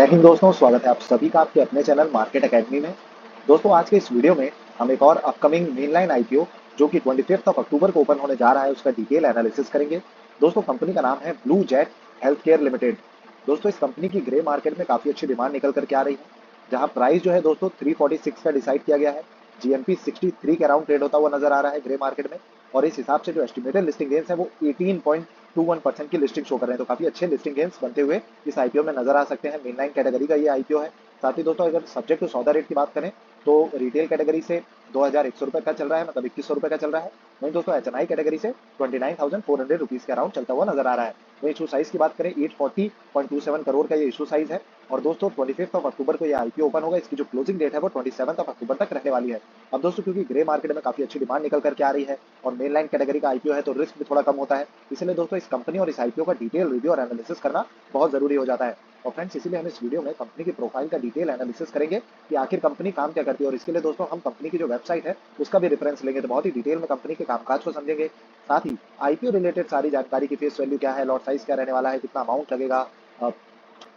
जय हिंद दोस्तों, स्वागत है आप सभी का आपके अपने चैनल मार्केट एकेडमी में। दोस्तों आज के इस वीडियो में हम एक और अपकमिंग मेनलाइन आईपीओ जो कि 25 अक्टूबर को ओपन होने जा रहा है उसका डिटेल एनालिसिस करेंगे। दोस्तों कंपनी का नाम है blue Jet health care limited. दोस्तों इस कंपनी की ग्रे मार्केट में काफी अच्छी डिमांड निकल करके आ रही है, जहां प्राइस जो है दोस्तों 346 का डिसाइड किया गया है। जीएमपी 63 के अराउंड ट्रेड होता हुआ नजर आ रहा है ग्रे मार्केट में, और इस हिसाब से जो एस्टिमेटेड लिस्टिंग गेन्स है वो 18.21% की लिस्टिंग शो कर रहे हैं। तो काफी अच्छे लिस्टिंग गेन्स बनते हुए इस आईपीओ में नजर आ सकते हैं। मेनलाइन कैटेगरी का ये आईपीओ है। साथ ही दोस्तों अगर सब्जेक्ट टू सौदा रेट की बात करें तो रिटेल कैटेगरी से 2100 रुपए का चल रहा है, मतलब 2100 रुपए का चल रहा है। वहीं दोस्तों एचएनआई कैटेगरी से 29,400 रुपीज के अराउंड चलता हुआ नजर आ रहा है। वहीं इशू साइज की बात करें 840.27 करोड़ का ये इशू साइज है। और दोस्तों 25 अक्टूबर को ये आईपीओ ओपन होगा। इसकी जो क्लोजिंग डेट है वो 27 अक्टूबर तक रहने वाली है। अब दोस्तों क्योंकि ग्रे मार्केट में काफी अच्छी डिमांड निकल करके आ रही है और मेन लाइन कैटेगरी का आईपीओ है तो रिस्क भी थोड़ा कम होता है, इसलिए दोस्तों इस कंपनी और इस आईपीओ का डिटेल रिव्यू और एनालिसिस करना बहुत जरूरी हो जाता है। और फ्रेंड्स इसीलिए हम इस वीडियो में कंपनी की प्रोफाइल का डिटेल एनालिसिस करेंगे कि आखिर कंपनी काम क्या करती है, और इसके लिए दोस्तों हम कंपनी की जो वेबसाइट है उसका भी रेफरेंस लेंगे, तो बहुत ही डिटेल में कंपनी के कामकाज को समझेंगे। साथ ही आईपीओ रिलेटेड सारी जानकारी की फेस वैल्यू क्या है, लॉट साइज क्या रहने वाला है, कितना अमाउंट लगेगा,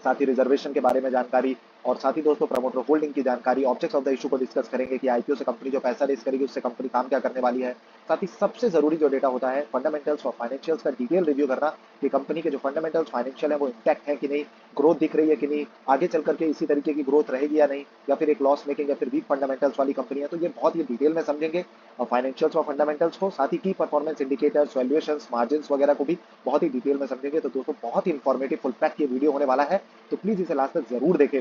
साथ ही रिजर्वेशन के बारे में जानकारी, और साथ ही दोस्तों प्रमोटर होल्डिंग की जानकारी, ऑब्जेक्ट्स ऑफ द इशू को डिस्कस करेंगे कि आईपीओ से कंपनी जो पैसा रेस करेगी उससे कंपनी काम क्या करने वाली है। साथ ही सबसे जरूरी जो डेटा होता है फंडामेंटल्स और फाइनेंशियल्स का डिटेल रिव्यू करना कि कंपनी के जो फंडामेंटल्स फाइनेंशियल है वो इंटैक्ट है कि नहीं, ग्रोथ दिख रही है कि नहीं, आगे चल करके इसी तरीके की ग्रोथ रहेगी या नहीं, या फिर एक लॉस मेकिंग या फिर वीक फंडामेंटल्स वाली कंपनी है। तो ये बहुत ही डिटेल में समझेंगे फाइनेंशियल्स और फंडामेंटल्स को, साथ ही की परफॉर्मेंस इंडिकेटर्स, वैल्यूएशन, मार्जिन वगैरह को भी बहुत ही डिटेल में समझेंगे। तो दोस्तों बहुत ही इंफॉर्मेटिव फुल पैक की वीडियो होने वाला है, तो प्लीज इसे लास्ट तक जरूर देखें।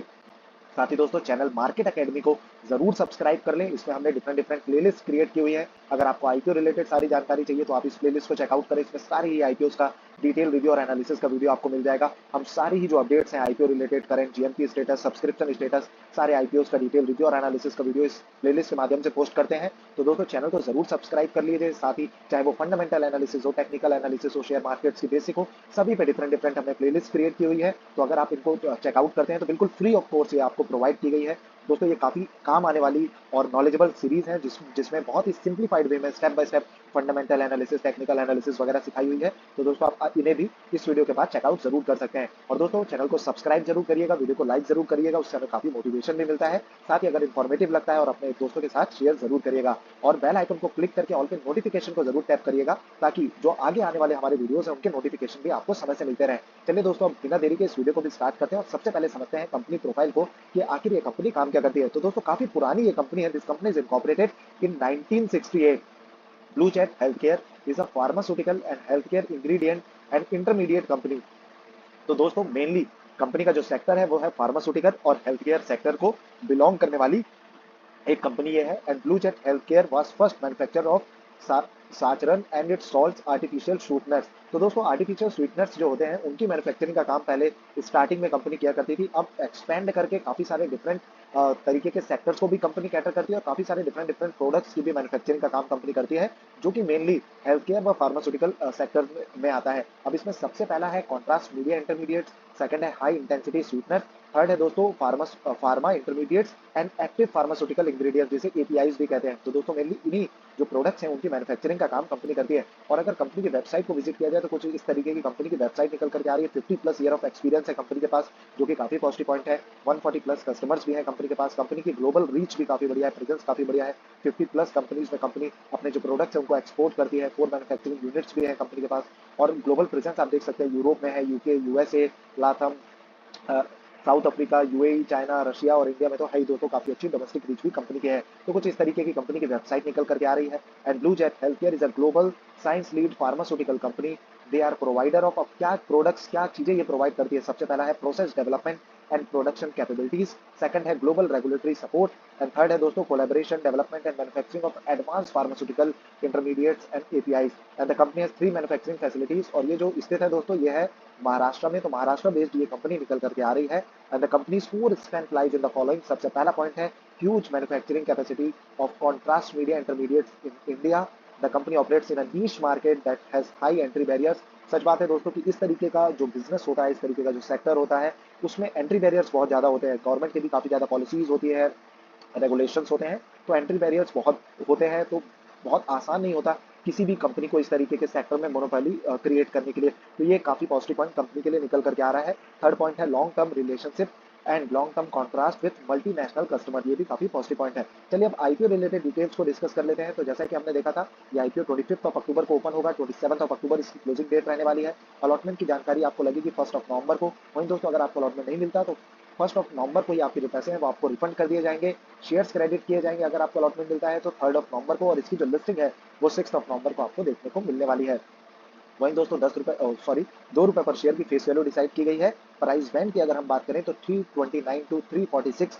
साथ ही दोस्तों चैनल मार्केट एकेडमी को जरूर सब्सक्राइब कर लें। इसमें हमने डिफरेंट डिफरेंट प्लेलिस्ट क्रिएट की हुई है। अगर आपको आईपीओ रिलेटेड सारी जानकारी चाहिए तो आप इस प्लेलिस्ट को चेकआउट करें। इसमें सारी ही आईपीओ का डिटेल रिव्यू और एनालिसिस का वीडियो आपको मिल जाएगा। हम सारी ही जो अपडेट्स हैं IPO related, current GMP status, subscription status, सारे आईपीओ का डिटेल रिव्यू और एनालिसिस का वीडियो इस प्लेलिस्ट के माध्यम से पोस्ट करते हैं। तो दोस्तों चैनल को जरूर सब्सक्राइब कर लीजिए। साथ ही चाहे वो फंडामेंटल एनालिसिस हो, टेक्निकल एनालिसिस हो, शेयर मार्केट्स की बेसिक हो, सभी पे डिफरेंट डिफरेंट हमने प्लेलिस्ट क्रिएट की हुई है। तो अगर आप इनको चेकआउट करते हैं तो बिल्कुल फ्री ऑफ कॉस्ट ये आपको प्रोवाइड की गई है। दोस्तों ये काफी काम आने वाली और नॉलेजेबल सीरीज है जिसमें बहुत ही सिंप्लीफाइड वे में step by step fundamental analysis, technical analysis वगैरह सिखाई हुई है। तो दोस्तों आप इन्हें भी इस वीडियो के बाद चेकआउट जरूर कर सकते हैं। और दोस्तों चैनल को सब्सक्राइब जरूर करिएगा, वीडियो को लाइक जरूर करिएगा, उससे हमें काफी मोटिवेशन भी मिलता है। साथ ही अगर इन्फॉर्मेटिव लगता है और अपने दोस्तों के साथ शेयर जरूर करिएगा, और बेल आइकन को क्लिक करके ऑल पे नोटिफिकेशन को जरूर टैप करिएगा, ताकि जो आगे आने वाले हमारे वीडियोस हैं उनके नोटिफिकेशन भी आपको समय से मिलते रहे। चलिए दोस्तों अब बिना देरी के इस वीडियो को भी स्टार्ट करते हैं और सबसे पहले समझते हैं कंपनी प्रोफाइल को कि आखिर ये कंपनी काम क्या करती है। तो दोस्तों काफी पुरानी ये कंपनी है। This company is incorporated in 1968। Blue Jet health care is a pharmaceutical and health care ingredient and intermediate company. तो दोस्तों मेनली कंपनी का जो सेक्टर है वो है फार्मास्यूटिकल और हेल्थ केयर सेक्टर को बिलोंग करने वाली एक कंपनी ये है। And Blue Jet health care was first manufacture of saccharin and it salt artificial sweeteners. तो दोस्तों आर्टिफिशियल स्वीटनर्स जो होते हैं उनकी मैन्युफैक्चरिंग का काम पहले स्टार्टिंग में कंपनी किया करती थी। अब एक्सपेंड करके काफी सारे डिफरेंट तरीके के सेक्टर्स को भी कंपनी कैटर करती है, और काफी सारे डिफरेंट डिफरेंट प्रोडक्ट्स की भी मैन्युफैक्चरिंग का काम कंपनी करती है, जो कि मेनली हेल्थ केयर व फार्मास्यूटिकल सेक्टर में आता है। अब इसमें सबसे पहला है कॉन्ट्रास्ट मीडिया इंटरमीडिएट, सेकंड है हाई इंटेंसिटी स्वीटनर, थर्ड है दोस्तों pharma intermediates and active pharmaceutical ingredients जिसे एपीआईज भी कहते हैं। तो दोस्तों मेनली इन्हीं जो प्रोडक्ट्स हैं उनकी मैन्युफैक्चरिंग का काम कंपनी करती है। और अगर कंपनी की वेबसाइट को विजिट किया जाए तो कुछ इस तरीके की कंपनी की वेबसाइट निकल करके आ रही है। 50+ ईयर ऑफ एक्सपीरियंस है कंपनी के पास, जो कि काफी पॉजिटिव पॉइंट है। 140+ कस्टमर्स भी है कंपनी के पास। कंपनी की ग्लोबल रीच भी काफी बढ़िया है, प्रेजेंस काफी बढ़िया है। 50+ कंपनीज में कंपनी अपने जो प्रोडक्ट्स है उनको एक्सपोर्ट करती है। 4 मैन्युफैक्चरिंग यूनिट्स भी है कंपनी के पास, और ग्लोबल प्रेजेंस आप देख सकते हैं यूरोप में है, UK, USA, Latham, south Africa, UAE, China, Russia और इंडिया में तो है ही। दोस्तों काफी अच्छी डोमेस्टिक रीच भी कंपनी की है। तो कुछ इस तरीके की कंपनी की वेबसाइट निकल करके आ रही है। And Blue Jet health care is a global science lead pharmaceutical company. They are provider of क्या प्रोडक्ट्स, क्या चीजें ये प्रोवाइड करती है। सबसे पहला है process development and production capabilities, second है global regulatory support, and third है दोस्तों collaboration, development and manufacturing of advance pharmaceutical intermediates and APIs. And the company has 3 manufacturing facilities, और ये जो स्थित है दोस्तों ये है महाराष्ट्र में। तो महाराष्ट्र बेस्ड ये कंपनी निकल करके आ रही है। And the company's core strength lies in the following. सबसे पहला पॉइंट है huge manufacturing capacity of contrast media intermediates in India. The company operates in a niche market that has high entry barriers. सच बात है दोस्तों कि इस तरीके का जो बिजनेस होता है, इस तरीके का जो सेक्टर होता है, उसमें एंट्री बैरियर्स बहुत ज्यादा होते हैं। गवर्नमेंट की भी काफी ज्यादा पॉलिसीज होती है, रेगुलेशंस होते हैं, तो एंट्री बैरियर्स बहुत होते हैं। तो बहुत आसान नहीं होता किसी भी कंपनी को इस तरीके के सेक्टर में मोनोपोली क्रिएट करने के लिए। तो ये काफी पॉजिटिव पॉइंट कंपनी के लिए निकल करके आ रहा है। थर्ड पॉइंट है long term relationship and long term contrast with multinational customer, ये भी काफी पॉजिटिव पॉइंट है। चलिए अब आईपीओ रिलेटेड डिटेल्स को डिस्कस कर लेते हैं। तो जैसा कि हमने देखा था, ये आईपीओ 25 अक्टूबर को ओपन होगा, 27 अक्टूबर इसकी क्लोजिंग डेट रहने वाली है। अलॉटमेंट की जानकारी आपको लगेगी 1 नवंबर को। वहीं दोस्तों अगर आपको अलॉटमेंट नहीं मिलता तो 1 नवंबर को ही आपके जो पैसे हैं वो आपको रिफंड कर दिए जाएंगे, शेयर्स क्रेडिट किए जाएंगे अगर आपको अलॉटमेंट मिलता है तो 3 नवंबर को, और इसकी जो लिस्टिंग है वो 6 नवंबर को आपको देखने को मिलने वाली है। वहीं दोस्तों 2 रुपए पर शेयर की फेस वैल्यू डिसाइड की गई है। प्राइस बैंड की अगर हम बात करें तो 329 टू 346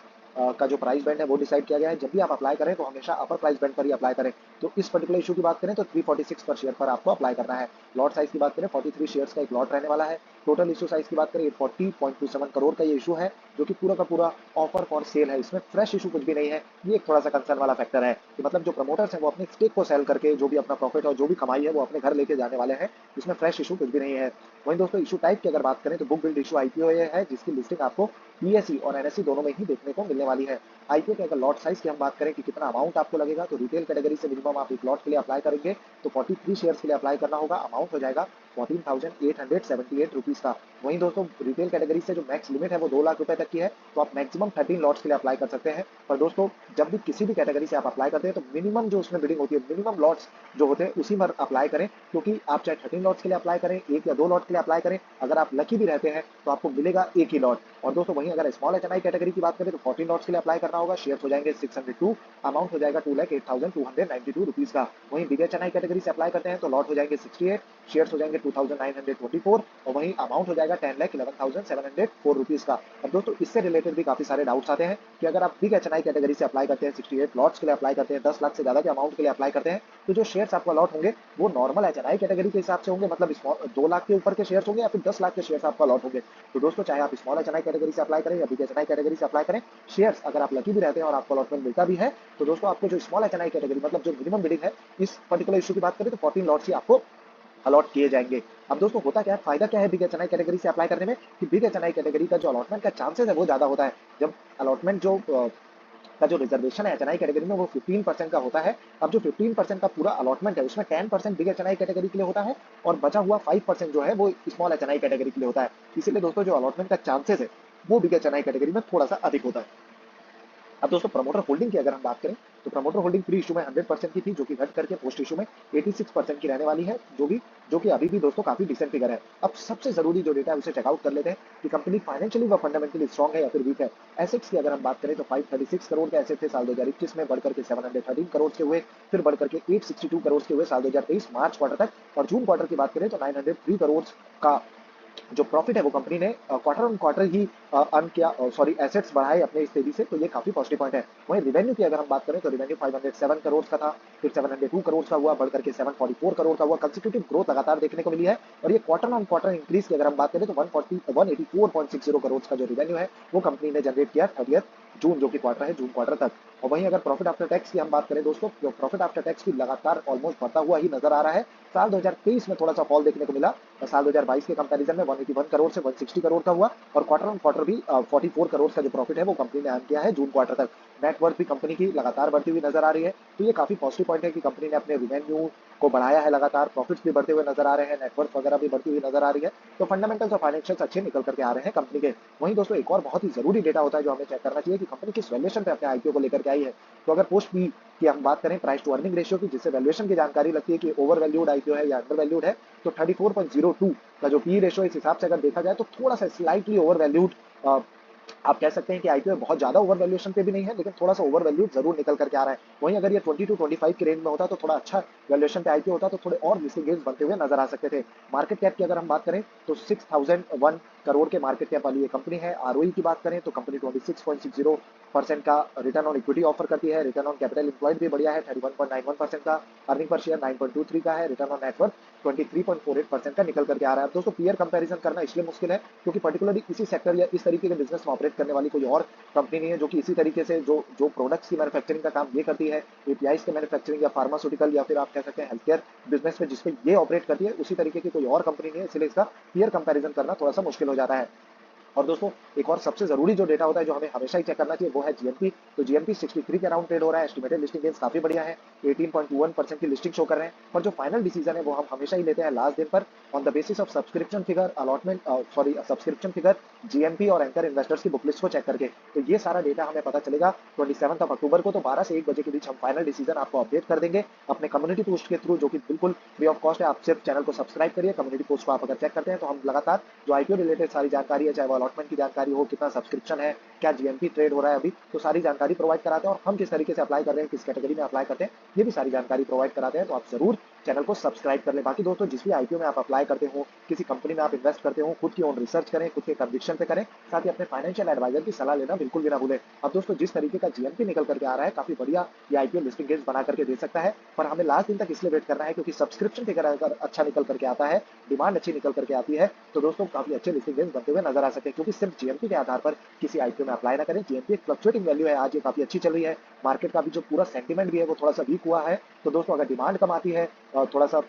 का जो प्राइस बैंड है वो डिसाइड किया गया है। जब भी आप अप्लाई करें तो हमेशा अपर प्राइस बैंड पर ही अप्लाई करें। तो इस पर्टिकुलर इशू की बात करें तो 346 पर शेयर पर आपको अप्लाई करना है। लॉट साइज की बात करें 43 शेयर्स का एक लॉट रहने वाला है। टोटल इशू साइज की बात करें 840.27 करोड़ का ये इशू है, जो कि पूरा का पूरा ऑफर फॉर सेल है। इसमें फ्रेश इशू कुछ भी नहीं है। ये एक थोड़ा सा कंसर्न वाला फैक्टर है कि मतलब जो प्रमोटर्स हैं वो अपने स्टेक को सेल करके जो भी अपना प्रॉफिट और जो भी कमाई है वो अपने घर लेके जाने वाले हैं। इसमें फ्रेश इशू कुछ भी नहीं है। वहीं दोस्तों इशू टाइप की अगर बात करें तो बुक बिल्ड इशू आईपीओ है, जिसकी लिस्टिंग आपको पीएसई और एनएसई दोनों में ही देखने को मिलने वाली है। आईपीओ के अगर लॉट साइज की हम बात करें कि कितना अमाउंट आपको लगेगा, तो रिटेल कैटेगरी से मिनिमम आप एक लॉट के लिए अप्लाई करेंगे तो 43 शेयर्स के लिए अप्लाई करना होगा। अमाउंट हो जाएगा 14,878 रुपीज का। वहीं दोस्तों रिटेल कैटेगरी से जो मैक्स लिमिट है वो 2 लाख रुपए तक की है, तो आप मैक्सिमम 13 लॉट्स के लिए अप्लाई कर सकते हैं। पर दोस्तों जब भी किसी भी कैटेगरी से आप अप्लाई करते हैं तो मिनिमम जो उसमें बिडिंग होती है, मिनिमम लॉट्स जो होते हैं उसी पर अप्लाई करें, क्योंकि आप चाहे 13 लॉट्स के लिए अप्लाई करें, 1 या 2 लॉट के लिए अप्लाई करें, अगर आप लकी भी रहते हैं तो आपको मिलेगा एक ही लॉट। और दोस्तों वहीं अगर स्मॉल एचएनआई कैटेगरी की बात करें तो 14 लॉट्स के लिए अप्लाई करना होगा, शेयर्स हो जाएंगे 602, अमाउंट हो जाएगा 2,08,292 रुपीज का। वहीं बिग एचएनआई कैटेगरी से अप्लाई करते हैं तो लॉट हो जाएंगे 68, शेयर्स हो जाएंगे 2,924, और वहीं अमाउंट हो जाएगा 10,11,704 रुपीज का। अब दोस्तों इससे रिलेटेड भी काफी सारे डाउट्स आते हैं कि अगर आप बिग एचएनआई कैटेगरी से अप्लाई करते हैं, 68 लॉट्स के लिए अप्लाई करते हैं, 10 लाख से ज्यादा के अमाउंट के लिए अप्लाई करते हैं, तो जो शेयर्स आपका लॉट होंगे वो नॉर्मल एचएनआई कैटेगरी के हिसाब से होंगे, मतलब 2 लाख के ऊपर के शेयर्स होंगे या फिर 10 लाख के शेयर्स आपका लॉट होंगे। तो दोस्तों चाहे आप स्मॉल एचएनआई कैटेगरी से अप्लाई करें या बिग एचएनआई कैटेगरी से अप्लाई करें, शेयर्स अगर आप लकी भी रहते हैं और आपको अलॉटमेंट मिलता भी है तो दोस्तों आपको जो स्मॉल एचएनआई कैटेगरी मतलब जो मिनिमम बिडिंग है, इस पर्टिकुलर इशू की बात करें तो 14 लॉट्स ही आपको अलॉट किए जाएंगे। अब दोस्तों होता क्या है, फायदा क्या है बिग एचएनआई कैटेगरी से अप्लाई करने में, कि बिग एचएनआई कैटेगरी का जो अलॉटमेंट का चांसेस है वो ज्यादा होता है। जब अलॉटमेंट का जो रिजर्वेशन है एचएनआई कैटेगरी में वो 15% का होता है। अब जो 15% का पूरा अलॉटमेंट है उसमें 10% बिग एचएनआई कैटेगरी के लिए होता है और बचा हुआ 5% जो है वो स्मॉल एचएनआई कैटेगरी के लिए होता है। इसीलिए दोस्तों जो अलॉटमेंट का चांसेस है वो बिग एचएनआई कैटेगरी में थोड़ा सा अधिक होता है। अब दोस्तों प्रमोटर होल्डिंग की अगर हम बात करें तो प्रमोटर होल्डिंग प्री इशू में 100% की थी, जो कि घट करके पोस्ट इशू में 86% की रहने वाली है, जो कि अभी भी दोस्तों काफी डिसेंट फिगर है। अब सबसे जरूरी जो डेटा है उसे चेकआउट कर लेते हैं कि कंपनी फाइनेंशियली व फंडामेंटली स्ट्रॉन्ग है या फिर वीक है। एसेट्स की अगर हम बात करें तो 536 करोड़ के एसेट थे साल 2021 में, बढ़कर के 713 करोड़ के हुए, फिर बढ़कर के 862 करोड़ के हुए साल 2023 मार्च क्वार्टर तक। और जून क्वार्टर की बात करें तो 903 करोड़ का जो प्रॉफिट है वो कंपनी ने quarter on quarter he earn किया, सॉरी एसेट्स बढ़ाए अपने इस तेजी से, तो ये काफी पॉजिटिव पॉइंट है। वहीं रिवेन्यू की अगर हम बात करें तो रिवेन्यू 507 करोड़ का था, फिर 702 करोड़ का हुआ, बढ़कर के 744 करोड़ का हुआ। कंसेक्यूटिव ग्रोथ लगातार देखने को मिली है। और ये क्वार्टर ऑन क्वार्टर इंक्रीज की अगर हम बात करें तो 184.60 करोड़ का जो रिवेन्यू है वो कंपनी ने जनरेट किया 30 जून जो कि क्वार्टर है, जून क्वार्टर तक। और वहीं अगर प्रॉफिट आफ्टर टैक्स की हम बात करें दोस्तों, तो प्रॉफिट आफ्टर टैक्स भी लगातार ऑलमोस्ट बढ़ता हुआ ही नजर आ रहा है। साल 2023 में थोड़ा सा फॉल देखने को मिला, साल 2022 के कंपैरिजन में 181 करोड़ से 160 करोड़ का हुआ, और क्वार्टर ऑन क्वार्टर भी 44 करोड़ का जो प्रॉफिट है वो कंपनी ने अर्न किया है जून क्वार्टर तक। नेटवर्थ भी कंपनी की लगातार बढ़ती हुई नजर आ रही है, तो ये काफी पॉजिटिव पॉइंट है कि कंपनी ने अपने रिवेन्यू को बढ़ाया है लगातार, प्रॉफिट्स भी बढ़ते हुए नजर आ रहे हैं, नेटवर्थ वगैरह भी बढ़ती हुई नजर आ रही है। तो फंडामेंटल्स और फाइनेंशियल्स अच्छे निकल करके आ रहे हैं कंपनी के। वहीं दोस्तों एक और बहुत ही जरूरी डेटा होता है जो हमें चेक करना चाहिए कि कंपनी किस वैल्यूएशन पे अपने आईपीओ को लेकर के आई है। तो अगर पोस्ट पी की हम बात करें, प्राइस टू अर्निंग रेशियो की, जिससे वैल्यूएशन की जानकारी लगती है कि ओवर वैल्यूड आईपीओ है या अंडर वैल्यूड है, तो 34.02 का जो पी रेशियो इस हिसाब से अगर देखा जाए तो थोड़ा सा स्लाइटली ओवर वैल्यूड आप कह सकते हैं कि आईपीओ बहुत ज्यादा ओवर वैल्यूएशन पे भी नहीं है, लेकिन थोड़ा सा ओवर वैल्यूड जरूर निकल करके आ रहा है। वहीं अगर ये 20 टू 25 के रेंज में होता तो थोड़ा अच्छा वैल्यूएशन पे आईपीओ होता तो थोड़े और लिस्टिंग गेन्स बनते हुए नजर आ सकते थे। मार्केट कैप की अगर हम बात करें तो 6001 करोड़ के मार्केट कैप वाली ये कंपनी है। आरओई की बात करें तो कंपनी 26.60% का रिटर्न ऑन इक्विटी ऑफर करती है। रिटर्न ऑन कैपिटल एम्प्लॉयड भी बढ़िया है, 31.91% का। अर्निंग पर शेयर 9.23 का है। रिटर्न ऑन नेटवर्थ 23.48% का निकल करके आ रहा है। अब दोस्तों पीयर कंपैरिजन करना इसलिए मुश्किल है क्योंकि पर्टिकुलरली इसी सेक्टर या इस तरीके के बिजनेस में ऑपरेट करने वाली कोई और कंपनी नहीं है जो कि इसी तरीके से जो जो प्रोडक्ट्स की मैन्युफैक्चरिंग का काम ये करती है, एपीआईज के मैन्युफैक्चरिंग या फार्मास्यूटिकल या फिर आप कह सकते हैं हेल्थ केयर बिजनेस में जिसपे ये ऑपरेट करती है, उसी तरीके की कोई और कंपनी नहीं है, इसलिए इसका पीयर कंपैरिजन करना थोड़ा सा मुश्किल हो जाता है। और दोस्तों एक और सबसे जरूरी जो डेटा होता है जो हमें हमेशा ही चेक करना चाहिए वो है जीएमपी। तो जीएमपी 63 के अराउंड ट्रेड हो रहा है। एस्टिमेटेड लिस्टिंग गेंस काफी बढ़िया है, 18.21% की लिस्टिंग शो कर रहे हैं। पर जो फाइनल डिसीजन है वो हम हमेशा ही लेते हैं लास्ट दिन पर, on the basis of subscription figure allotment, sorry subscription figure, GMP और एंकर इन्वेस्टर्स की बुकलिस्ट को चेक करके। तो ये सारा डेटा हमें पता चलेगा 27 अक्टूबर को। तो 12 से 1 बजे के बीच हम फाइनल डिसीजन आपको अपडेट कर देंगे अपने कम्युनिटी पोस्ट के थ्रू, जो कि बिल्कुल फ्री ऑफ कॉस्ट है। आप सिर्फ चैनल को सब्सक्राइब करिए, कम्युनिटी पोस्ट को आप अगर चेक करते हैं तो हम लगातार जो आईपीओ रिलेटेड सारी जानकारी है, चाहे वो अलॉटमेंट की जानकारी हो, कितना सब्सक्रिप्शन है, क्या जीएमपी ट्रेड हो रहा है अभी, तो सारी जानकारी प्रोवाइड कराते हैं। और हम किस तरीके से अप्लाई कर रहे हैं, किस कैटेगरी में अप्लाई करते हैं, ये भी सारी जानकारी प्रोवाइड कराते हैं। तो आप जरूर चैनल को सब्सक्राइब कर लें। बाकी दोस्तों जिस भी आईपीओ में आप अप्लाई करते हो, किसी कंपनी में आप इन्वेस्ट करते हो, खुद की ओन रिसर्च करें, खुद के कन्विक्शन पे करें, साथ ही अपने फाइनेंशियल एडवाइजर की सलाह लेना बिल्कुल भी ना भूलें। अब दोस्तों जिस तरीके का जीएमपी निकल करके आ रहा है, काफी बढ़िया ये आईपीओ लिस्टिंग गेज बना करके दे सकता है। पर हमें लास्ट दिन तक इसलिए वेट करना है क्योंकि सब्सक्रिप्शन फिगर अगर अच्छा निकल करके आता है, डिमांड अच्छी निकल करके आती है, तो दोस्तों काफी अच्छे लिस्टिंग गेज बनते हुए नजर आ सकते हैं। क्योंकि सिर्फ जीएमपी के आधार पर किसी आईपीओ में अप्लाई ना करें। जीएमपी एक फ्लक्चुएटिंग वैल्यू है, आज ये काफी अच्छी चल रही है। मार्केट का भी जो पूरा सेंटीमेंट भी है वो थोड़ा सा वीक हुआ है। तो दोस्तों अगर डिमांड कम आती है और थोड़ा सा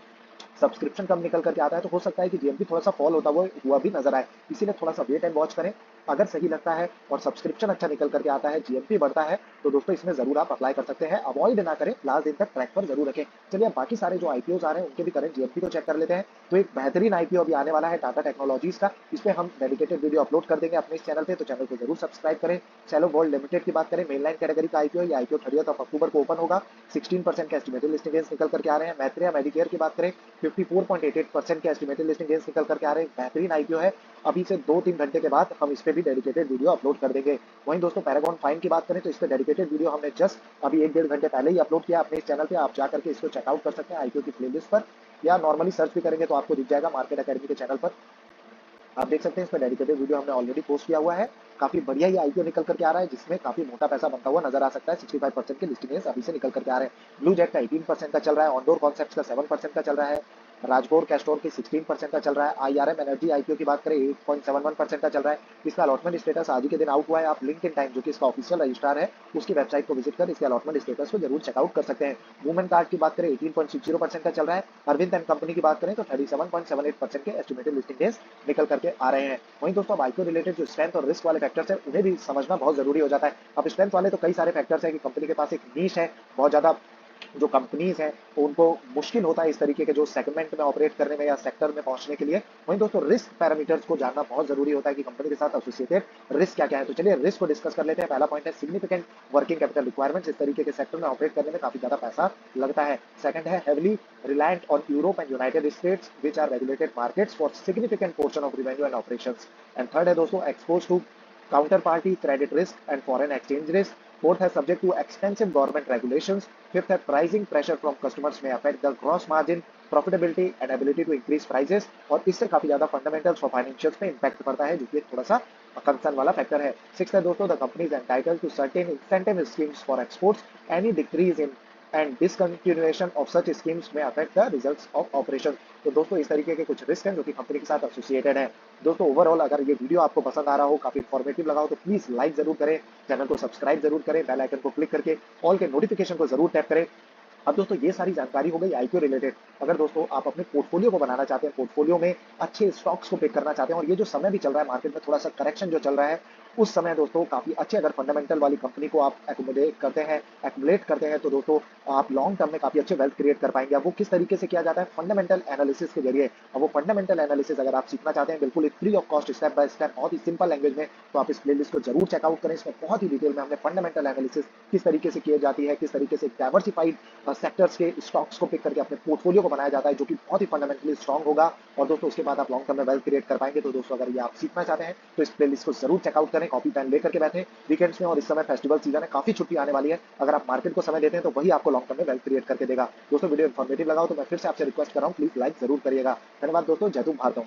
सब्सक्रिप्शन कम निकल करके आता है, तो हो सकता है कि जीएमपी थोड़ा सा फॉल होता हुआ भी नजर आए। इसीलिए थोड़ा सा वेट एंड वॉच करें। अगर सही लगता है और सब्सक्रिप्शन अच्छा निकल करके आता है, जीएमपी बढ़ता है, तो दोस्तों इसमें जरूर आप अप्लाई कर सकते हैं। अवॉइड ना करें, लास्ट दिन तक ट्रैक पर जरूर रखें। चलिए अब बाकी सारे जो आईपीओ आ रहे हैं उनके भी करंट जीएमपी को चेक कर लेते हैं। तो एक बेहतरीन आईपीओ अभी आने वाला है टाटा टेक्नोलॉजीज का। इस पे हम डेडिकेटेड वीडियो अपलोड कर देंगे अपने इस चैनल पे, तो चैनल को जरूर सब्सक्राइब करें। चलो वर्ल्ड लिमिटेड की बात करें, मेन लाइन कैटेगरी का आईपीओ, ये आईपीओ 30 अक्टूबर को ओपन होगा। 16% के एस्टिमेटेड लिस्टिंग गेंस निकल करके आ रहे हैं। मैत्रेया मेडिकेयर की बात करें, 54.88% के एस्टिमेटेड लिस्टिंग गेंस निकल करके आ रहे हैं। बेहतरीन आईपीओ है। अभी से 2-3 घंटे के बाद हम इस पे भी डेडिकेटेड वीडियो अपलोड कर देंगे। वहीं दोस्तों पैरागॉन फाइन की बात करें तो इस पे डेडिकेटेड वीडियो हमने जस्ट अभी 1-1.5 घंटे पहले ही अपलोड किया अपने इस चैनल पे। आप जा करके इसको चेकआउट कर सकते हैं आईपीओ की प्लेलिस्ट पर, या नॉर्मली सर्च भी करेंगे तो आपको दिख जाएगा मार्केट अकेडमी के चैनल पर। आप देख सकते हैं इसमें डेडिकेटेड वीडियो हमने ऑलरेडी पोस्ट किया हुआ है। काफी बढ़िया ये आईपीओ निकल करके आ रहा है, जिसमें काफी मोटा पैसा बनता हुआ नजर आ सकता है। 65% के लिस्टिंग अभी से निकल करके आ रहे हैं। ब्लू जेट का 18% का चल रहा है, ऑनडोर कॉन्सेप्ट्स का 7% का चल रहा है, राजकोर कैस्टोर के 16% का चल रहा है। आईआरएम एनर्जी आईपीओ की बात करें 8.71% का चल रहा है। इसका अलॉटमेंट स्टेटस आज ही के दिन आउट हुआ है। आप लिंक इन टाइम, जो कि इसका ऑफिशियल रजिस्ट्रार है, उसकी वेबसाइट को विजिट कर इसके अलॉटमेंट स्टेटस को जरूर चेकआउट कर सकते हैं। वुमेन कार्ड की बात करें 18.60% का चल रहा है। अरविंद एंड कंपनी की बात करें तो 37.78% के एस्टिमेटेड लिस्टिंग डेज निकल करके आ रहे हैं। वहीं दोस्तों आईपीओ रिलेटेड जो स्ट्रेंथ और रिस्क वाले फैक्टर्स है उन्हें भी समझना बहुत जरूरी हो जाता है। अब स्ट्रेंथ वाले तो कई सारे फैक्टर्स है कि कंपनी के पास एक नीश है, बहुत ज्यादा जो कंपनीज हैं उनको मुश्किल होता है इस तरीके के जो सेगमेंट में ऑपरेट करने में या सेक्टर में पहुंचने के लिए। वहीं दोस्तों रिस्क पैरामीटर्स को जानना बहुत जरूरी होता है कि कंपनी के साथ एसोसिएटेड रिस्क क्या क्या है। तो चलिए रिस्क को डिस्कस कर लेते हैं। पहला पॉइंट है सिग्निफिकेंट वर्किंग कैपिटल रिक्वायरमेंट्स। इस तरीके के सेक्टर में ऑपरेट करने में काफी ज्यादा पैसा लगता है। सेकंड है heavily reliant on Europe and United States which are regulated markets for significant portion of revenue and operations. And third है दोस्तों expose to counterparty credit risk and foreign exchange risk. Fourth है subject to extensive government regulations. Fifth है pricing pressure from customers may affect the gross margin, profitability and ability to increase prices. और इससे काफी ज्यादा fundamentals और financials पे impact पड़ता है, जो कि थोड़ा सा कंसर्न वाला फैक्टर है। सिक्स है दोस्तों the company is entitled to certain incentive schemes for exports. Any decrease in and discontinuation of such schemes may affect the results of operation. तो दोस्तों इस तरीके के कुछ रिस्क हैं जो कि कंपनी के साथ एसोसिएटेड है। दोस्तों ओवरऑल अगर ये वीडियो आपको पसंद आ रहा हो, काफी इन्फॉर्मेटिव लगा हो, तो प्लीज लाइक जरूर करें, चैनल को सब्सक्राइब जरूर करें, बेल आइकन को क्लिक करके ऑल के नोटिफिकेशन को जरूर टैप करें। अब दोस्तों ये सारी जानकारी हो गई आईपीओ रिलेटेड। अगर दोस्तों आप अपने पोर्टफोलियो को बनाना चाहते हैं, पोर्टफोलियो में अच्छे स्टॉक्स को पिक करना चाहते हैं, और ये जो समय भी चल रहा है मार्केट में थोड़ा सा करेक्शन जो चल रहा है, उस समय दोस्तों काफी अच्छे अगर फंडामेंटल वाली कंपनी को आप एकोमोडेट करते हैं, एक्युमुलेट करते हैं, तो दोस्तों आप लॉन्ग टर्म में काफी अच्छे वेल्थ क्रिएट कर पाएंगे। अब वो किस तरीके से किया जाता है, फंडामेंटल एनालिसिस के जरिए। अब वो फंडामेंटल एनालिसिस अगर आप सीखना चाहते हैं बिल्कुल free of cost, step by step, बहुत ही सिंपल लैंग्वेज में, तो आप इस प्लेलिस्ट को जरूर चेकआउट करें। इसमें बहुत ही डिटेल में हमने फंडामेंटल एनालिसिस किस तरीके से की जाती है, किस तरीके से डाइवर्सिफाइड सेक्टर्स के स्टॉक्स को पिक करके अपने पोर्टफोलियो को बनाया जाता है, जो कि बहुत ही फंडामेंटली स्ट्रॉन्ग होगा। और दोस्तों उसके बाद आप लॉन्ग टर्म में वेल्थ क्रिएट कर पाएंगे। तो दोस्तों अगर ये आप सीखना चाहते हैं तो इस प्लेलिस्ट को जरूर चेकआउट करें, कॉपी पेन लेकर के बैठे वीकेंड्स में। और इस समय फेस्टिवल सीजन है, काफी छुट्टी आने वाली है, अगर आप मार्केट को समय देते हैं तो वही आपको लॉन्ग टर्म में वेल्थ क्रिएट करके देगा। दोस्तों वीडियो इन्फॉर्मेटिव लगा हो तो मैं फिर से आपसे रिक्वेस्ट कर रहा हूँ, प्लीज लाइक जरूर करिएगा। धन्यवाद दोस्तों, जय हिंद, भारत।